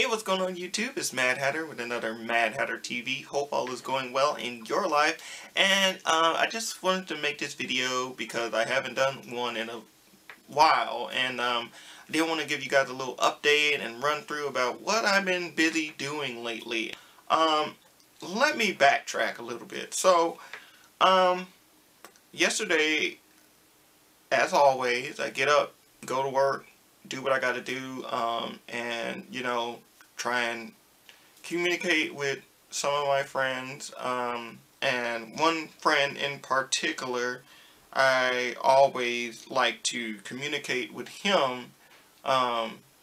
What's going on YouTube? It's Mad Hatter with another Mad Hatter TV. Hope all is going well in your life. And I just wanted to make this video because I haven't done one in a while. And I did want to give you guys a little update and run through about what I've been busy doing lately. Let me backtrack a little bit. So, yesterday, as always, I get up, go to work, do what I gotta do, and, you know, try and communicate with some of my friends, and one friend in particular, I always like to communicate with him,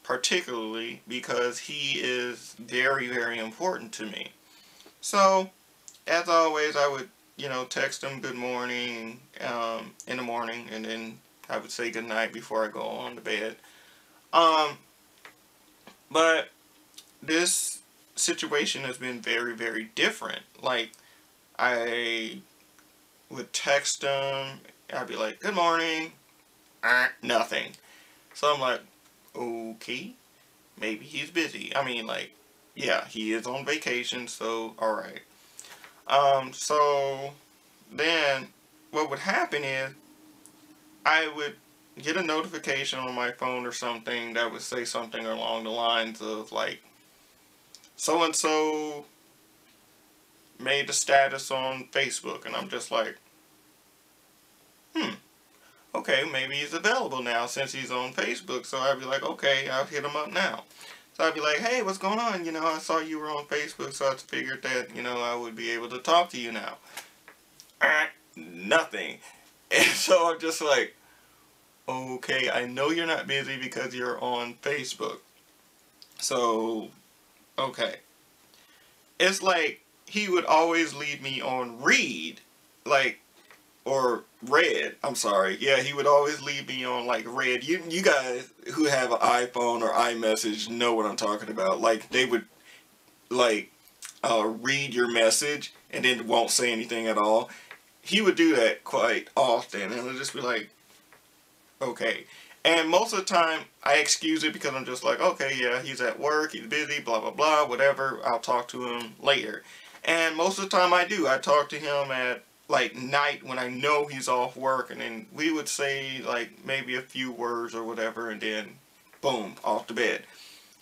particularly because he is very, very important to me. So, as always, I would, you know, text him good morning, in the morning, and then I would say good night before I go on to bed. But this situation has been very, very different. Like, I would text him, I'd be like, good morning, nothing. So I'm like, okay, maybe he's busy. I mean, like, yeah, he is on vacation, so, alright. So, then, what would happen is, I would get a notification on my phone or something that would say something along the lines of like, so-and-so made a status on Facebook, and I'm just like, okay, maybe he's available now since he's on Facebook. So I'd be like, okay, I'll hit him up now. So I'd be like, hey, what's going on? You know, I saw you were on Facebook, so I figured that, you know, I would be able to talk to you now. Nothing. And so I'm just like, okay, I know you're not busy because you're on Facebook. So, okay. It's like he would always leave me on read, like, or red, I'm sorry. Yeah, he would always leave me on, like, red. You guys who have an iPhone or iMessage know what I'm talking about. Like, they would, like, read your message and then won't say anything at all. He would do that quite often, and it would just be like, okay. And most of the time, I excuse it because I'm just like, okay, yeah, he's at work, he's busy, blah, blah, blah, whatever. I'll talk to him later. And most of the time I do. I talk to him at, like, night when I know he's off work. And then we would say, like, maybe a few words or whatever. And then, boom, off to bed.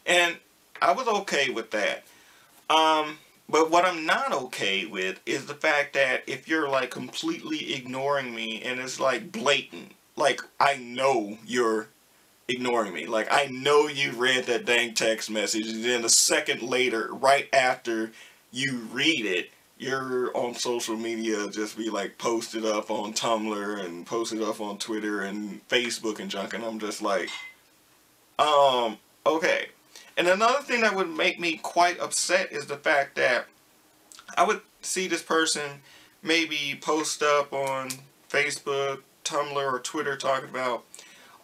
And I was okay with that. But what I'm not okay with is the fact that if you're, like, completely ignoring me and it's, like, blatant. Like, I know you're ignoring me. Like, I know you read that dang text message, and then a second later, right after you read it, you're on social media, just be like posted up on Tumblr and posted up on Twitter and Facebook and junk, and I'm just like, okay. And another thing that would make me quite upset is the fact that I would see this person maybe post up on Facebook, Tumblr, or Twitter talking about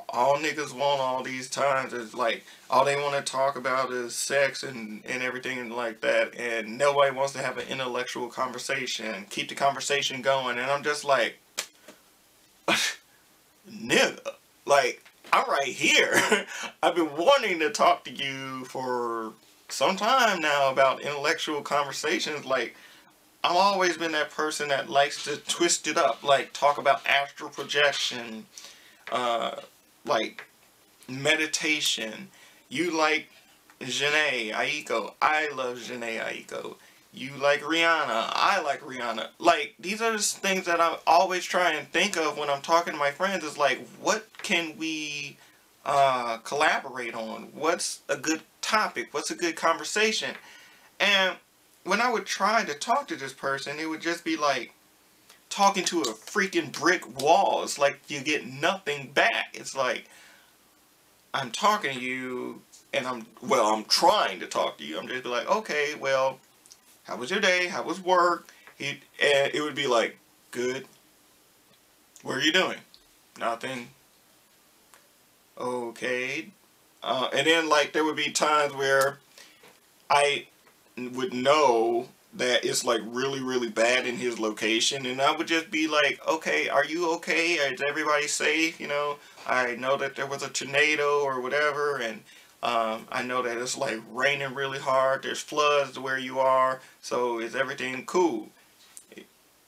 all niggas want all these times is like all they want to talk about is sex and everything like that, and nobody wants to have an intellectual conversation, keep the conversation going. And I'm just like, nigga, like, I'm right here. I've been wanting to talk to you for some time now about intellectual conversations. Like, I've always been that person that likes to twist it up, like talk about astral projection, like meditation. You like Jhené Aiko. I love Jhené Aiko. You like Rihanna. I like Rihanna. Like, these are just things that I always try and think of when I'm talking to my friends. Is like, what can we collaborate on? What's a good topic? What's a good conversation? And when I would try to talk to this person, it would just be like talking to a freaking brick wall. It's like you get nothing back. It's like, I'm talking to you, and I'm trying to talk to you. I'm just like, okay, well, how was your day? How was work? And it would be like, good. What are you doing? Nothing. Okay. And then, like, there would be times where I would know that it's like really, really bad in his location, and I would just be like, okay, are you okay? Is everybody safe? You know, I know that there was a tornado or whatever, and I know that it's like raining really hard. There's floods where you are. So is everything cool?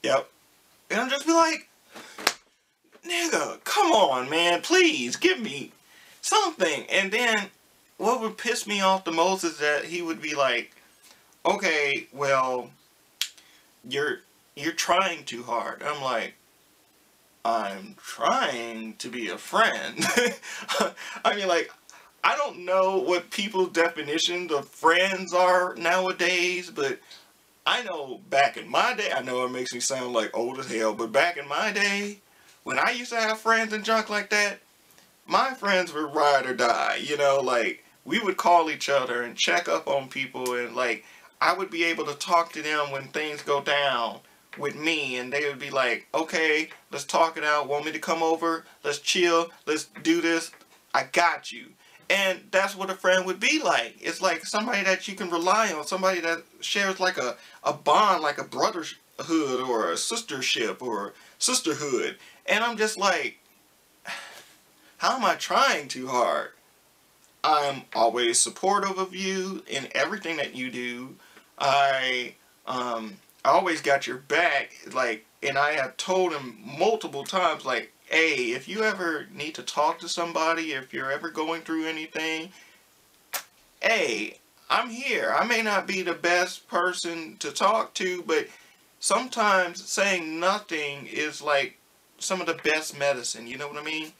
Yep. And I'm just be like, nigga, come on, man. Please give me something. And then what would piss me off the most is that he would be like, okay, well, you're trying too hard. I'm like, I'm trying to be a friend. I mean, like, I don't know what people's definitions of friends are nowadays, but I know back in my day, I know it makes me sound like old as hell, but back in my day, when I used to have friends and junk like that, my friends were ride or die, you know, like, we would call each other and check up on people, and like, I would be able to talk to them when things go down with me, and they would be like, okay, let's talk it out, want me to come over, let's chill, let's do this, I got you. And that's what a friend would be like. It's like somebody that you can rely on, somebody that shares like a bond, like a brotherhood or a sistership or sisterhood. And I'm just like, how am I trying too hard? I'm always supportive of you in everything that you do. I always got your back, like, and I have told him multiple times, like, hey, if you ever need to talk to somebody, if you're ever going through anything, hey, I'm here. I may not be the best person to talk to, but sometimes saying nothing is like some of the best medicine, you know what I mean?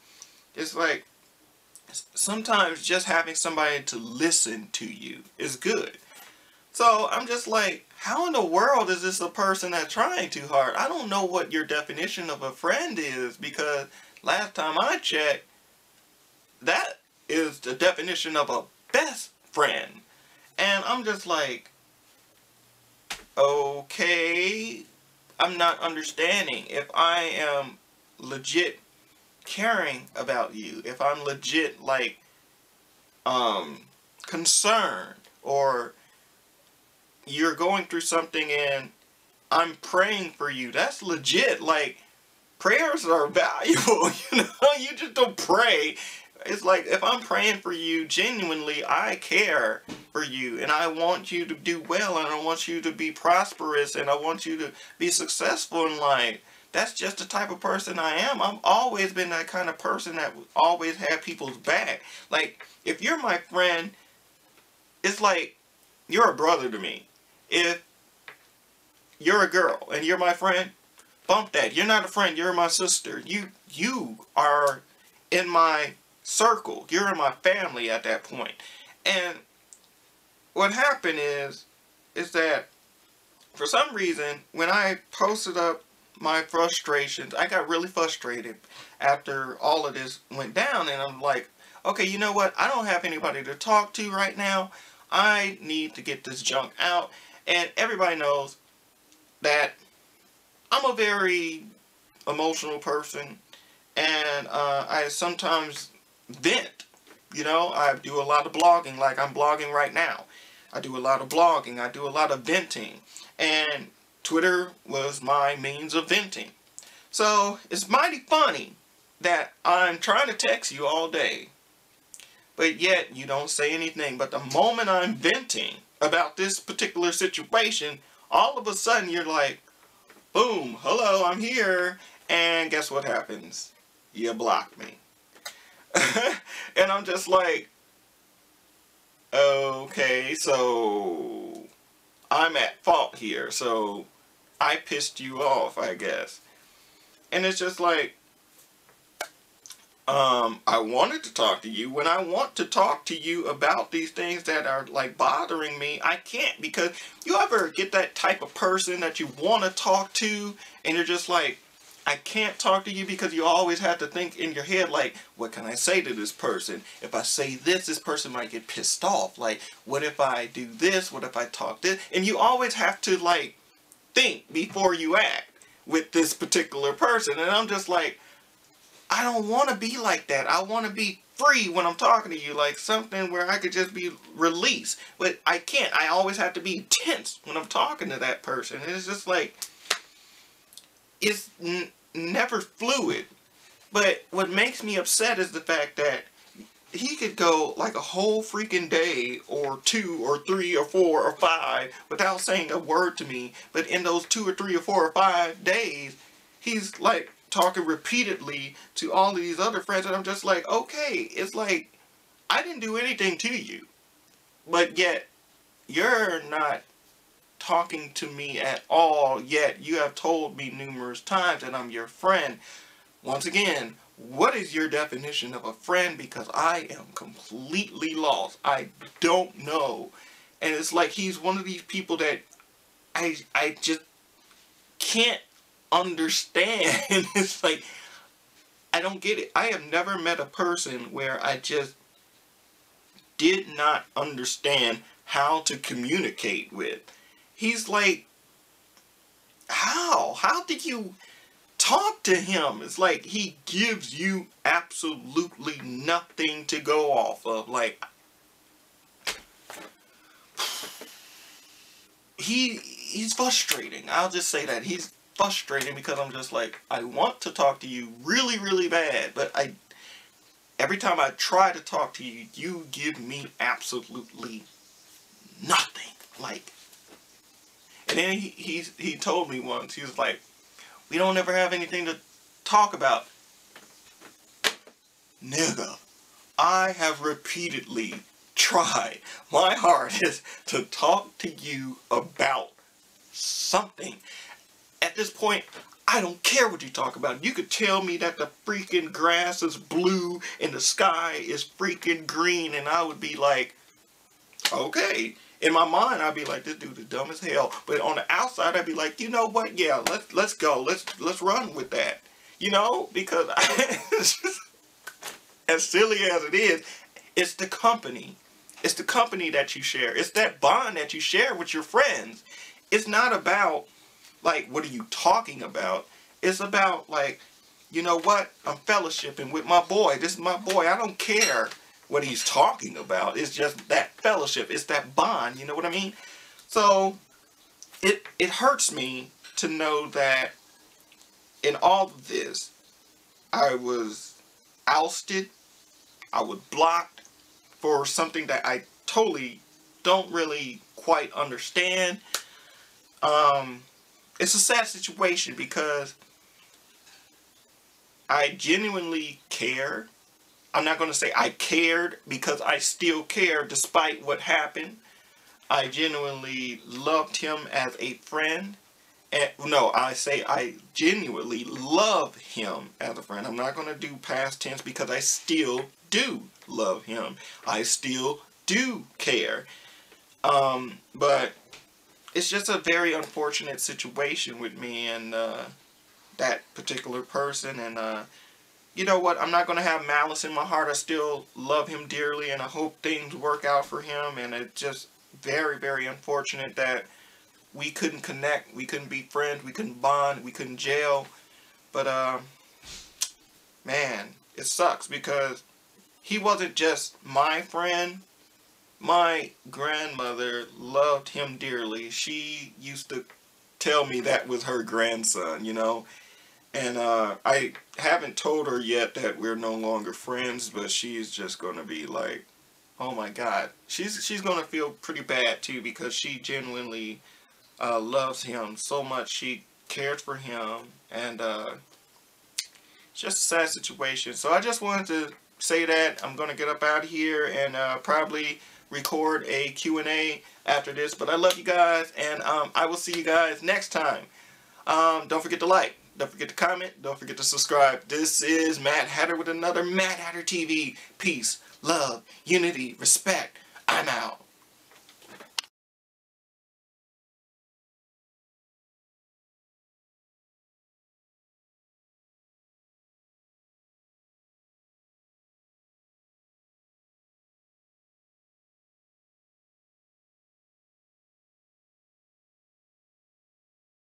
It's like, sometimes just having somebody to listen to you is good. So I'm just like, how in the world is this a person that's trying too hard? I don't know what your definition of a friend is, because last time I checked, that is the definition of a best friend. And I'm just like, okay, I'm not understanding. If I am legit caring about you, if I'm legit like concerned, or you're going through something and I'm praying for you, that's legit. Like, prayers are valuable, you know? You just don't pray. It's like, if I'm praying for you genuinely, I care for you, and I want you to do well, and I want you to be prosperous, and I want you to be successful in life. That's just the type of person I am. I've always been that kind of person that always had people's back. Like, if you're my friend, it's like you're a brother to me. If you're a girl and you're my friend, bump that. You're not a friend, you're my sister. You are in my circle. You're in my family at that point. And what happened is that for some reason, when I posted up my frustrations, I got really frustrated after all of this went down, and I'm like, okay, you know what? I don't have anybody to talk to right now. I need to get this junk out. And everybody knows that I'm a very emotional person, and I sometimes vent. You know, I do a lot of blogging, like I'm blogging right now. I do a lot of blogging, I do a lot of venting, and Twitter was my means of venting. So it's mighty funny that I'm trying to text you all day, but yet you don't say anything. But the moment I'm venting about this particular situation, all of a sudden you're like, boom, hello, I'm here. And guess what happens? You block me. And I'm just like, okay, so I'm at fault here. So I pissed you off, I guess. And it's just like, I wanted to talk to you. When I want to talk to you about these things that are like bothering me, I can't, because you ever get that type of person that you want to talk to and you're just like, I can't talk to you, because you always have to think in your head like, what can I say to this person? If I say this, this person might get pissed off. Like, what if I do this? What if I talk this? And you always have to like think before you act with this particular person. And I'm just like, I don't want to be like that. I want to be free when I'm talking to you, like something where I could just be released. But I can't. I always have to be tense when I'm talking to that person. And it's just like, it's never fluid. But what makes me upset is the fact that he could go like a whole freaking day or 2 or 3 or 4 or 5 without saying a word to me. But in those 2 or 3 or 4 or 5 days, he's like talking repeatedly to all of these other friends. And I'm just like, okay, it's like, I didn't do anything to you. But yet, you're not talking to me at all. Yet, you have told me numerous times that I'm your friend. Once again, what is your definition of a friend? Because I am completely lost. I don't know. And it's like he's one of these people that I just can't understand. It's like, I don't get it. I have never met a person where I just did not understand how to communicate with. He's like, how? How did you talk to him? It's like he gives you absolutely nothing to go off of. Like, he's frustrating. I'll just say that he's frustrating because I'm just like, I want to talk to you really, really bad, but every time I try to talk to you, you give me absolutely nothing. Like, and then he told me once, he was like, we don't ever have anything to talk about. Nigga, I have repeatedly tried my hardest to talk to you about something. At this point, I don't care what you talk about. You could tell me that the freaking grass is blue and the sky is freaking green, and I would be like, okay. In my mind, I'd be like, this dude is dumb as hell. But on the outside, I'd be like, you know what? Yeah, let's go. Let's run with that. You know, because as silly as it is, it's the company. It's the company that you share. It's that bond that you share with your friends. It's not about, like, what are you talking about? It's about, like, you know what? I'm fellowshipping with my boy. This is my boy. I don't care what he's talking about. It's just that fellowship. It's that bond. You know what I mean? So it hurts me to know that in all of this, I was ousted. I was blocked for something that I totally don't really quite understand. It's a sad situation because I genuinely cared. I'm not going to say I cared because I still care despite what happened. I genuinely loved him as a friend. And, no, I say I genuinely love him as a friend. I'm not going to do past tense because I still do love him. I still do care. But it's just a very unfortunate situation with me and that particular person. And you know what? I'm not going to have malice in my heart. I still love him dearly, and I hope things work out for him. And it's just very, very unfortunate that we couldn't connect. We couldn't be friends. We couldn't bond. We couldn't gel. But, man, it sucks because he wasn't just my friend. My grandmother loved him dearly. She used to tell me that was her grandson, you know. And I haven't told her yet that we're no longer friends, but she's just going to be like, oh my God. She's going to feel pretty bad too because she genuinely loves him so much. She cared for him, and it's just a sad situation. So I just wanted to say that. I'm going to get up out of here and probably record a Q&A after this. But I love you guys, and I will see you guys next time. Don't forget to like. Don't forget to comment. Don't forget to subscribe. This is Mad Hatter with another Mad Hatter TV. Peace, love, unity, respect. I'm out.